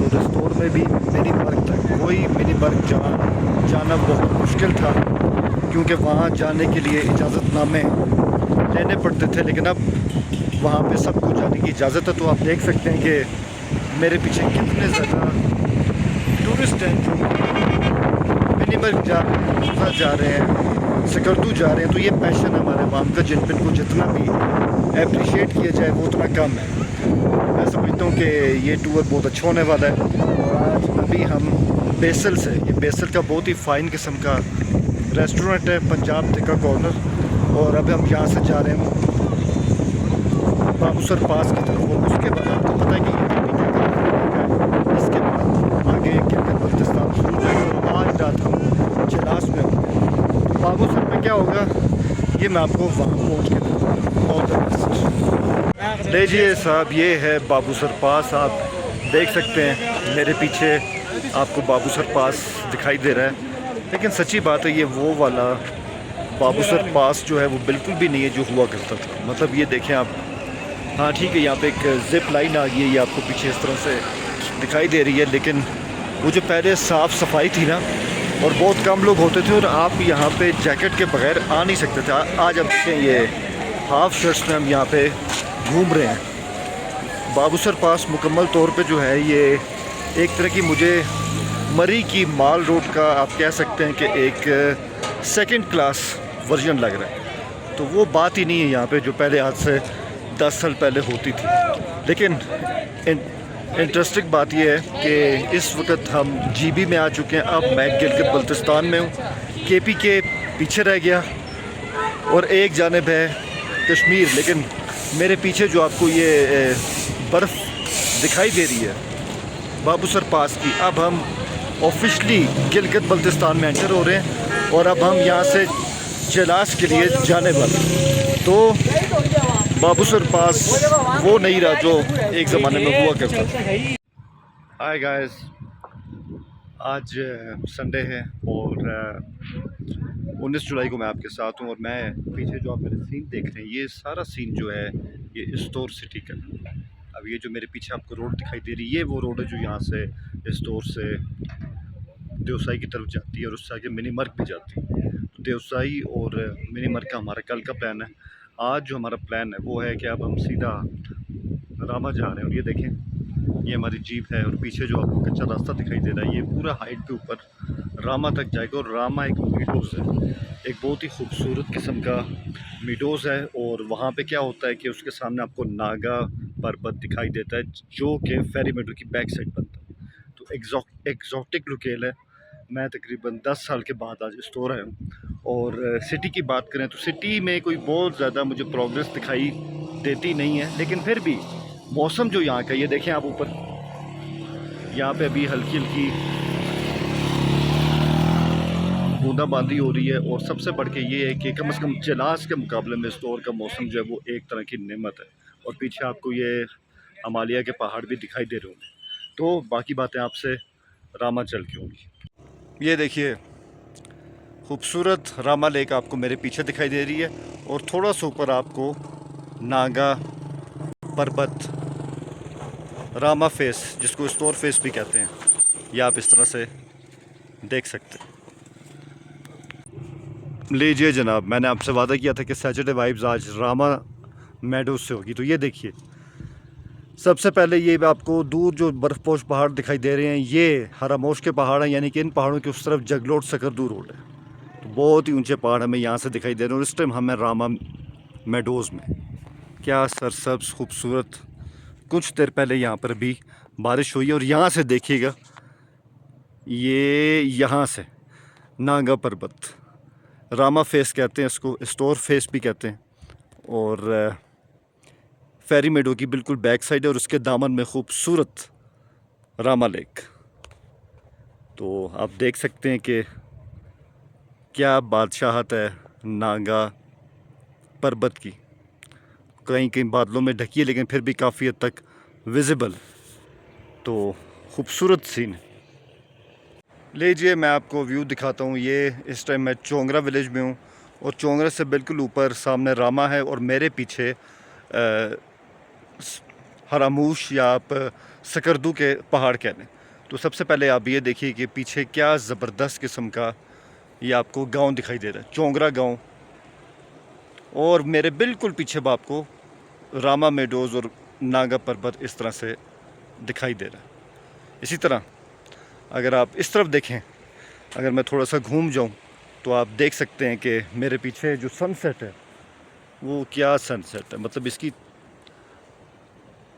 तो रिस्टोर में भी मिनी पार्क तक कोई मिनी पार्क जाना बहुत मुश्किल था, क्योंकि वहाँ जाने के लिए इजाज़तनामे लेने पड़ते थे। लेकिन अब वहाँ पे सबको जाने की इजाज़त है। तो आप देख सकते हैं कि मेरे पीछे कितने ज़्यादा टूरिस्ट हैं जो मिनी पार्क जा रहे हैं, सकरदू जा रहे हैं। तो ये पैशन है हमारे वाम का, जिन को जितना भी अप्रिशिएट किया जाए वो उतना कम है। मैं समझता हूँ कि ये टूर बहुत अच्छा होने वाला है। और आज अभी हम बेसल से, ये बेसल का बहुत ही फ़ाइन किस्म का रेस्टोरेंट है, पंजाब टिक्का कॉर्नर। और अब हम यहाँ से जा रहे हैं बाबूसर पास की तरफ। और उसके बाद आपको पता है कि ये इसके बाद आगे गिलगित बल्तिस्तान शुरू है। और आज रात हम चिलास में होंगे। तो बाबूसर में क्या होगा ये मैं आपको वहाँ पहुँच के दूँगा। All the best. लीजिए साहब, ये है बाबूसर पास। आप देख सकते हैं मेरे पीछे आपको बाबूसर पास दिखाई दे रहा है। लेकिन सच्ची बात है, ये वो वाला बाबूसर पास जो है वो बिल्कुल भी नहीं है जो हुआ करता था। मतलब ये देखें आप, हाँ ठीक है, यहाँ पे एक जिप लाइन आ गई है, ये आपको पीछे इस तरह से दिखाई दे रही है। लेकिन वो जो पहले साफ़ सफाई थी ना, और बहुत कम लोग होते थे, और आप यहाँ पे जैकेट के बगैर आ नहीं सकते थे। आज आप देखें ये हाफ शर्ट्स में हम यहाँ पे घूम रहे हैं। बाबूसर पास मुकम्मल तौर पे जो है ये एक तरह की, मुझे मरी की माल रोड का आप कह सकते हैं कि एक सेकंड क्लास वर्जन लग रहा है। तो वो बात ही नहीं है यहाँ पे जो पहले आज से 10 साल पहले होती थी। लेकिन इंटरेस्टिंग बात यह है कि इस वक्त हम जीबी में आ चुके हैं। अब मैं गिलगित बल्तिस्तान में हूँ, केपी के पीछे रह गया और एक जानिब है कश्मीर। लेकिन मेरे पीछे जो आपको ये बर्फ़ दिखाई दे रही है बाबूसर पास की, अब हम ऑफिशियली गिलगित बल्तिस्तान में एंटर हो रहे हैं। और अब हम यहाँ से चिलास के लिए जाने वाले। तो बाबूसर पास वो नहीं रहा जो एक ज़माने में हुआ करता था। हाय गाइस, आज संडे है और 19 जुलाई को मैं आपके साथ हूँ। और मैं पीछे जो आप मेरे सीन देख रहे हैं, ये सारा सीन जो है ये इस्तोर सिटी का। अब ये जो मेरे पीछे आपको रोड दिखाई दे रही है, ये वो रोड है जो यहाँ से इस्तोर से देवसाई की तरफ जाती है, और उससे आगे मिनी मर्ग भी जाती है। तो देवसाई और मिनी मर्ग का हमारा कल का प्लान है। आज जो हमारा प्लान है वो है कि अब हम सीधा रामा जा रहे हैं। और ये देखें, ये हमारी जीप है, और पीछे जो आपको कच्चा रास्ता दिखाई दे रहा है ये पूरा हाइट के ऊपर रामा तक जाएगा। और रामा एक मीडोज़ है, एक बहुत ही खूबसूरत किस्म का मीडोज़ है। और वहाँ पे क्या होता है कि उसके सामने आपको नागा पर्वत दिखाई देता है, जो कि फेरी मेडो की बैक साइड बनता है। तो एग्जॉटिक लोकेल है। मैं तकरीबन 10 साल के बाद आज इस्तोर आया हूँ। और सिटी की बात करें तो सिटी में कोई बहुत ज़्यादा मुझे प्रोग्रेस दिखाई देती नहीं है। लेकिन फिर भी मौसम जो यहाँ का, ये देखें आप ऊपर, यहाँ पे अभी हल्की हल्की बूंदाबांदी हो रही है। और सबसे बढ़ के ये है कि कम से कम चिलास के मुकाबले में इस्तोर का मौसम जो है वो एक तरह की नेमत है। और पीछे आपको ये हिमालय के पहाड़ भी दिखाई दे रहे होंगे। तो बाकी बातें आपसे रामा चल के होंगी। ये देखिए, खूबसूरत रामा लेक आपको मेरे पीछे दिखाई दे रही है। और थोड़ा सा ऊपर आपको नागा पर्वत, रामा फेस, जिसको स्टोर फेस भी कहते हैं, ये आप इस तरह से देख सकते हैं। लीजिए जनाब, मैंने आपसे वादा किया था कि सैटरडे वाइब्स आज रामा मेडोज से होगी। तो ये देखिए, सबसे पहले ये आपको दूर जो बर्फ़पोश पहाड़ दिखाई दे रहे हैं, ये हरामोश के पहाड़ हैं। यानी कि इन पहाड़ों के उस तरफ जगलोट सकरदू रोड है। तो बहुत ही ऊंचे पहाड़ हमें यहाँ से दिखाई दे रहे हैं। और इस टाइम हमें रामा मेडोज़ में, क्या सरसब्ज़ खूबसूरत। कुछ देर पहले यहाँ पर भी बारिश हुई है। और यहाँ से देखिएगा, ये यहाँ से नागा पर्वत, रामा फेस कहते हैं इसको, स्टोर फेस भी कहते हैं। और फेरी मेडो की बिल्कुल बैक साइड है, और उसके दामन में खूबसूरत रामा लेक। तो आप देख सकते हैं कि क्या बादशाहत है नागा पर्वत की। कहीं कहीं बादलों में ढकी है, लेकिन फिर भी काफ़ी हद तक विजिबल। तो खूबसूरत सीन है। लीजिए मैं आपको व्यू दिखाता हूँ। ये इस टाइम मैं चोंगरा विलेज में हूँ, और चोंगरा से बिल्कुल ऊपर सामने रामा है, और मेरे पीछे हरामूश या आप सकरदू के पहाड़ कह लें। तो सबसे पहले आप ये देखिए कि पीछे क्या ज़बरदस्त किस्म का ये आपको गांव दिखाई दे रहा है, चोंगरा गांव। और मेरे बिल्कुल पीछे बाप को रामा मेडोज़ और नागा पर्वत इस तरह से दिखाई दे रहा है। इसी तरह अगर आप इस तरफ देखें, अगर मैं थोड़ा सा घूम जाऊं तो आप देख सकते हैं कि मेरे पीछे जो सनसेट है वो क्या सनसेट है। मतलब इसकी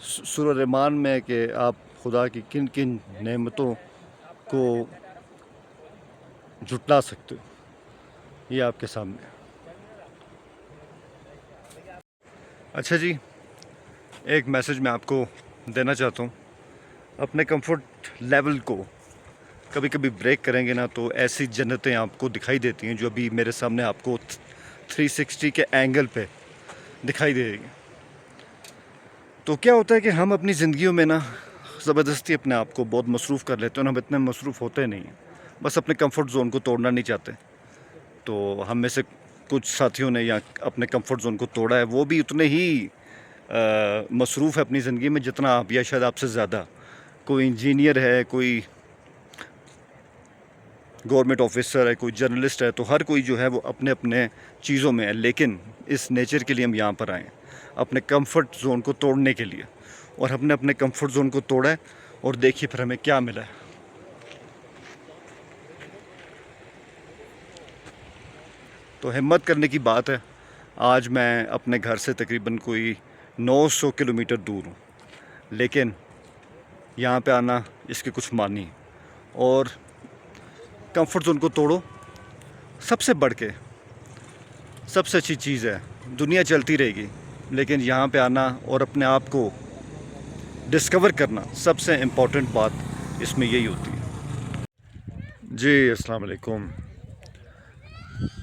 सुरमान में कि आप खुदा की किन किन नेमतों को जुटला सकते हो, ये आपके सामने। अच्छा जी, एक मैसेज मैं आपको देना चाहता हूँ। अपने कंफर्ट लेवल को कभी कभी ब्रेक करेंगे ना तो ऐसी जन्नतें आपको दिखाई देती हैं जो अभी मेरे सामने आपको 360 के एंगल पे दिखाई देगी। तो क्या होता है कि हम अपनी ज़िंदगियों में ना ज़बरदस्ती अपने आप को बहुत मसरूफ़ कर लेते हैं और हम इतने मसरूफ़ होते नहीं हैं, बस अपने कंफर्ट ज़ोन को तोड़ना नहीं चाहते। तो हम में से कुछ साथियों ने या अपने कंफर्ट ज़ोन को तोड़ा है, वो भी उतने ही मसरूफ़ है अपनी ज़िंदगी में जितना आप, या शायद आपसे ज़्यादा। कोई इंजीनियर है, कोई गवर्नमेंट ऑफिसर है, कोई जर्नलिस्ट है, तो हर कोई जो है वो अपने अपने चीज़ों में है। लेकिन इस नेचर के लिए हम यहाँ पर आए हैं, अपने कंफर्ट ज़ोन को तोड़ने के लिए। और हमने अपने कंफर्ट ज़ोन को तोड़ा है और देखिए फिर हमें क्या मिला है। तो हिम्मत करने की बात है। आज मैं अपने घर से तकरीबन कोई 900 किलोमीटर दूर हूँ, लेकिन यहाँ पे आना इसके कुछ मानी है। और कंफर्ट ज़ोन को तोड़ो, सबसे बढ़ के सबसे अच्छी चीज़ है। दुनिया चलती रहेगी, लेकिन यहाँ पे आना और अपने आप को डिस्कवर करना, सबसे इम्पोर्टेंट बात इसमें यही होती है। जी अस्सलाम वालेकुम,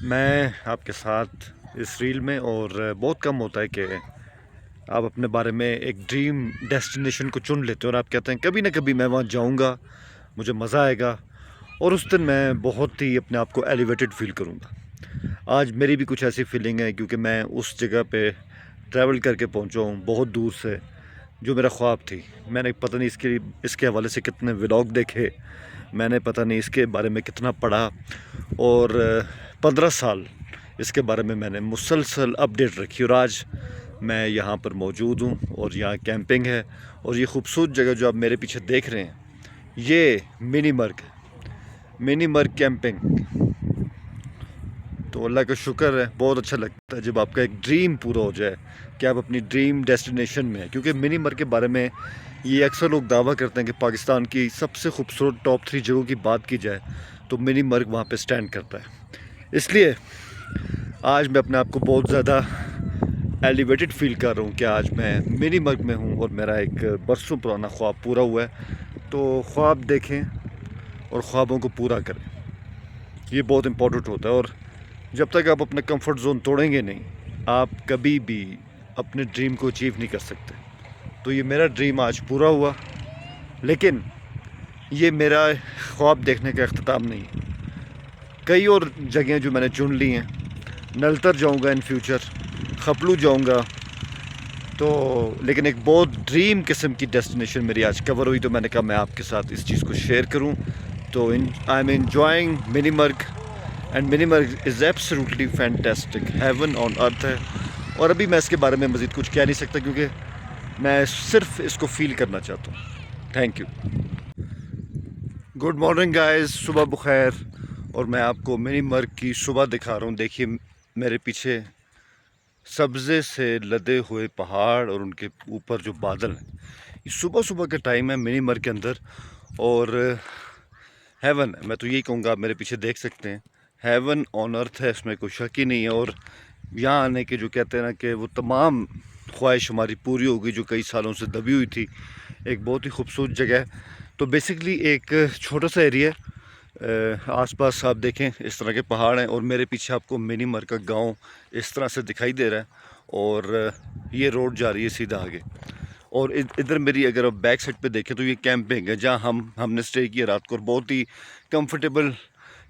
मैं आपके साथ इस रील में, और बहुत कम होता है कि आप अपने बारे में एक ड्रीम डेस्टिनेशन को चुन लेते हो और आप कहते हैं कभी ना कभी मैं वहाँ जाऊँगा, मुझे मज़ा आएगा और उस दिन मैं बहुत ही अपने आप को एलिवेटेड फील करूँगा। आज मेरी भी कुछ ऐसी फीलिंग है, क्योंकि मैं उस जगह पे ट्रैवल करके पहुँचा हूँ बहुत दूर से, जो मेरा ख्वाब थी। मैंने पता नहीं इसके हवाले से कितने व्लॉग देखे, मैंने पता नहीं इसके बारे में कितना पढ़ा, और 15 साल इसके बारे में मैंने मुसलसल अपडेट रखी। और आज मैं यहाँ पर मौजूद हूँ और यहाँ कैंपिंग है। और ये खूबसूरत जगह जो आप मेरे पीछे देख रहे हैं, ये मिनी मर्ग कैंपिंग। तो अल्लाह का शुक्र है, बहुत अच्छा लगता है जब आपका एक ड्रीम पूरा हो जाए कि आप अपनी ड्रीम डेस्टिनेशन में हैं। क्योंकि मिनी मर्ग के बारे में ये अक्सर लोग दावा करते हैं कि पाकिस्तान की सबसे खूबसूरत टॉप 3 जगहों की बात की जाए तो मिनी मर्ग वहाँ पे स्टैंड करता है। इसलिए आज मैं अपने आप को बहुत ज़्यादा एलिवेटेड फील कर रहा हूँ कि आज मैं मिनी मर्ग में हूँ और मेरा एक बरसों पुराना ख्वाब पूरा हुआ है। तो ख्वाब देखें और ख्वाबों को पूरा करें, ये बहुत इम्पोर्टेंट होता है। और जब तक आप अपना कंफर्ट जोन तोड़ेंगे नहीं, आप कभी भी अपने ड्रीम को अचीव नहीं कर सकते। तो ये मेरा ड्रीम आज पूरा हुआ, लेकिन ये मेरा ख्वाब देखने का अख्ताम नहीं है। कई और जगहें जो मैंने चुन ली हैं, नलतर जाऊंगा इन फ्यूचर, खपलू जाऊंगा, तो लेकिन एक बहुत ड्रीम किस्म की डेस्टिनेशन मेरी आज कवर हुई, तो मैंने कहा मैं आपके साथ इस चीज़ को शेयर करूं। तो I am enjoying Minimarg, and Minimarg is absolutely fantastic, heaven on earth है। और अभी मैं इसके बारे में मज़ीद कुछ कह नहीं सकता, क्योंकि मैं सिर्फ इसको फील करना चाहता हूँ। Thank you. Good morning guys, सुबह बखैर। और मैं आपको मिनी मर्ग की सुबह दिखा रहा हूँ। देखिए मेरे पीछे सब्ज़े से लदे हुए पहाड़ और उनके ऊपर जो बादल हैं। ये सुबह सुबह का टाइम है मिनी मर्ग के अंदर, और हेवन है। मैं तो यही कहूँगा, आप मेरे पीछे देख सकते हैं, हेवन ऑन अर्थ है, इसमें कोई शक ही नहीं है। और यहाँ आने के जो कहते हैं ना कि वो तमाम ख्वाहिश हमारी पूरी हो गई जो कई सालों से दबी हुई थी। एक बहुत ही खूबसूरत जगह है। तो बेसिकली एक छोटा सा एरिया है, आसपास आप देखें इस तरह के पहाड़ हैं, और मेरे पीछे आपको मिनी मर्ग का गांव इस तरह से दिखाई दे रहा है। और ये रोड जा रही है सीधा आगे। और इधर मेरी अगर आप बैक साइड पे देखें तो ये कैंपिंग है, जहां हमने स्टे किया रात को, और बहुत ही कंफर्टेबल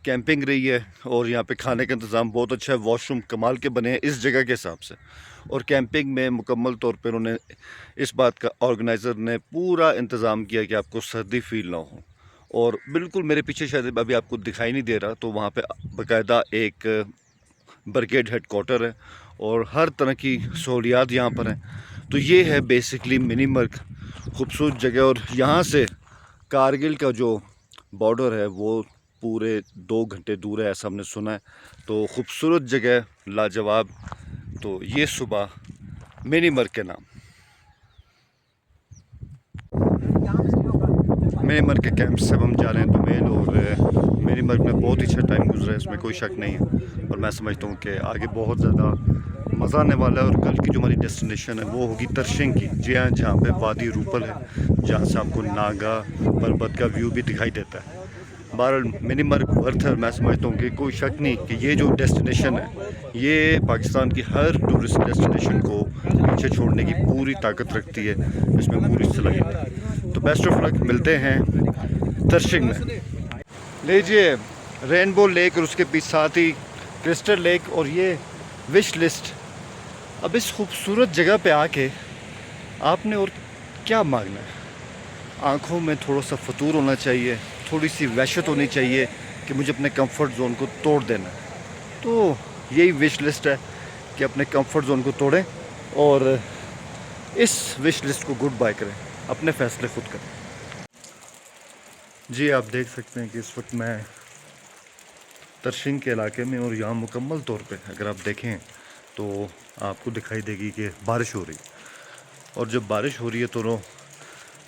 कैंपिंग रही है और यहाँ पे खाने का इंतज़ाम बहुत अच्छा है। वॉशरूम कमाल के बने हैं इस जगह के हिसाब से, और कैंपिंग में मुकम्मल तौर पर उन्होंने इस बात का ऑर्गेनाइज़र ने पूरा इंतज़ाम किया कि आपको सर्दी फील ना हो। और बिल्कुल मेरे पीछे शायद अभी आपको दिखाई नहीं दे रहा, तो वहाँ पे बाकायदा एक ब्रिगेड हेडक्वार्टर है और हर तरह की सहूलियात यहाँ पर हैं। तो ये है बेसिकली मिनी मर्ग, खूबसूरत जगह। और यहाँ से कारगिल का जो बॉर्डर है वो पूरे 2 घंटे दूर है, ऐसा हमने सुना है। तो खूबसूरत जगह, लाजवाब। तो ये सुबह मिनी मर्ग के नाम, मिनी मर्ग के कैंप से हम जा रहे हैं दुमेल। और मिनी मर्ग में बहुत ही अच्छा टाइम गुजरा है, इसमें कोई शक नहीं है। और मैं समझता हूँ कि आगे बहुत ज़्यादा मज़ा आने वाला है। और कल की जो हमारी डेस्टिनेशन है वो होगी तरशिंग की, जी हाँ, जहाँ पे वादी रूपल है, जहाँ से आपको नागा पर्वत का व्यू भी दिखाई देता है। बहरहाल मिनी मर्ग वर्थ है। मैं समझता हूँ कि कोई शक नहीं कि ये जो डेस्टिनेशन है ये पाकिस्तान की हर टूरिस्ट डेस्टिनेशन को पीछे छोड़ने की पूरी ताकत रखती है, इसमें पूरी सलाहियत है। तो बेस्ट ऑफ लक, मिलते हैं तरशिंग में। लीजिए रेनबो लेक और उसके पीछे साथ ही क्रिस्टल लेक और ये विश लिस्ट। अब इस खूबसूरत जगह पे आके आपने और क्या मांगना है? आँखों में थोड़ा सा फतूर होना चाहिए, थोड़ी सी वहशत होनी चाहिए कि मुझे अपने कंफर्ट जोन को तोड़ देना है। तो यही विश लिस्ट है कि अपने कंफर्ट जोन को तोड़ें और इस विश लिस्ट को गुड बाय करें, अपने फ़ैसले खुद करें। जी आप देख सकते हैं कि इस वक्त मैं तरशिंग के इलाके में, और यहाँ मुकम्मल तौर पे अगर आप देखें तो आपको दिखाई देगी कि बारिश हो रही है। और जब बारिश हो रही है तो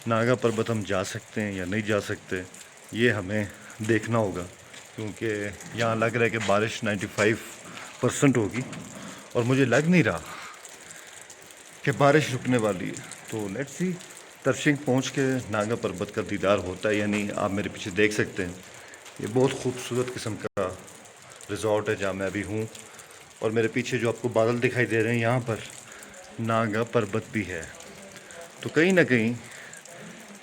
नागा पर्वत हम जा सकते हैं या नहीं जा सकते, ये हमें देखना होगा, क्योंकि यहाँ लग रहा है कि बारिश 95% होगी और मुझे लग नहीं रहा कि बारिश रुकने वाली है। तो लेट्स सी तरशिंग पहुँच के नागा पर्वत का दीदार होता है या नहीं। आप मेरे पीछे देख सकते हैं, ये बहुत खूबसूरत किस्म का रिजॉर्ट है जहाँ मैं अभी हूँ। और मेरे पीछे जो आपको बादल दिखाई दे रहे हैं, यहाँ पर नागा पर्वत भी है। तो कहीं ना कहीं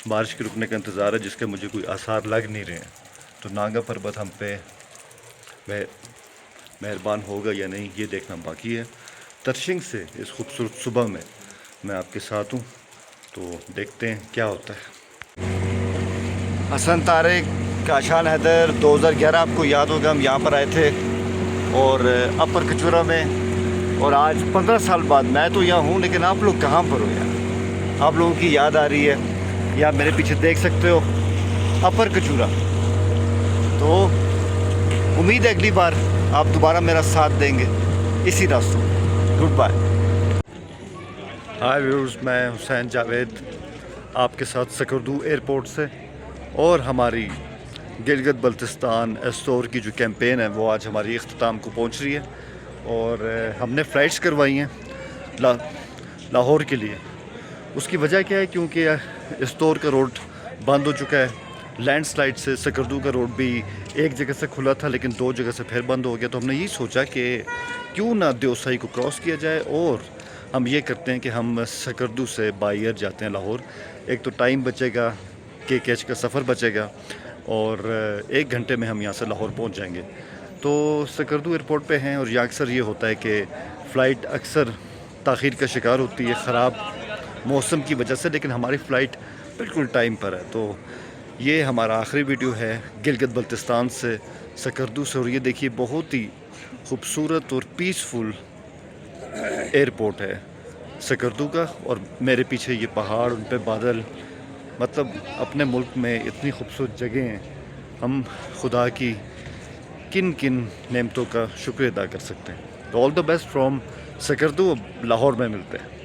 बारिश के रुकने का इंतज़ार है, जिसके मुझे कोई आसार लग नहीं रहे हैं। तो नागा पर्वत हम पे मेहरबान होगा या नहीं, ये देखना बाकी है। तरशिंग से इस खूबसूरत सुबह में मैं आपके साथ हूँ, तो देखते हैं क्या होता है। हसन तारिक, काशान हैदर, 2011 आपको याद होगा हम यहाँ पर आए थे और अपर कचूरा में। और आज 15 साल बाद मैं तो यहाँ हूँ, लेकिन आप लोग कहाँ पर हो यार? आप लोगों की याद आ रही है। या मेरे पीछे देख सकते हो अपर कचूरा। तो उम्मीद है अगली बार आप दोबारा मेरा साथ देंगे इसी रास्तों। Good bye. हाय व्यूअर्स, मैं हुसैन जावेद आपके साथ सकरदू एयरपोर्ट से। और हमारी गिलगित बल्तिस्तान एस्तोर की जो कैंपेन है वो आज हमारी इख्तिताम को पहुंच रही है। और हमने फ़्लाइट्स करवाई हैं लाहौर के लिए। उसकी वजह क्या है? क्योंकि एस्तोर का रोड बंद हो चुका है। लैंडस्लाइड से सकरदू का रोड भी एक जगह से खुला था, लेकिन 2 जगह से फिर बंद हो गया। तो हमने यही सोचा कि क्यों ना देवसाई को क्रॉस किया जाए, और हम ये करते हैं कि हम सकरदू से बाय एयर जाते हैं लाहौर। एक तो टाइम बचेगा, KKH का सफ़र बचेगा, और 1 घंटे में हम यहाँ से लाहौर पहुँच जाएंगे। तो सकरदू एयरपोर्ट पे हैं, और यहाँ अक्सर ये होता है कि फ़्लाइट अक्सर ताख़ीर का शिकार होती है ख़राब मौसम की वजह से, लेकिन हमारी फ़्लाइट बिल्कुल टाइम पर है। तो ये हमारा आखिरी वीडियो है गिलगित बल्तिस्तान से, सकरदू से। और ये देखिए बहुत ही खूबसूरत और पीसफुल एयरपोर्ट है सकरदू का। और मेरे पीछे ये पहाड़, उन पे बादल, मतलब अपने मुल्क में इतनी खूबसूरत जगह हैं, हम खुदा की किन किन नेमतों का शुक्र अदा कर सकते हैं। तो all the best from Skardu. Lahore में मिलते हैं।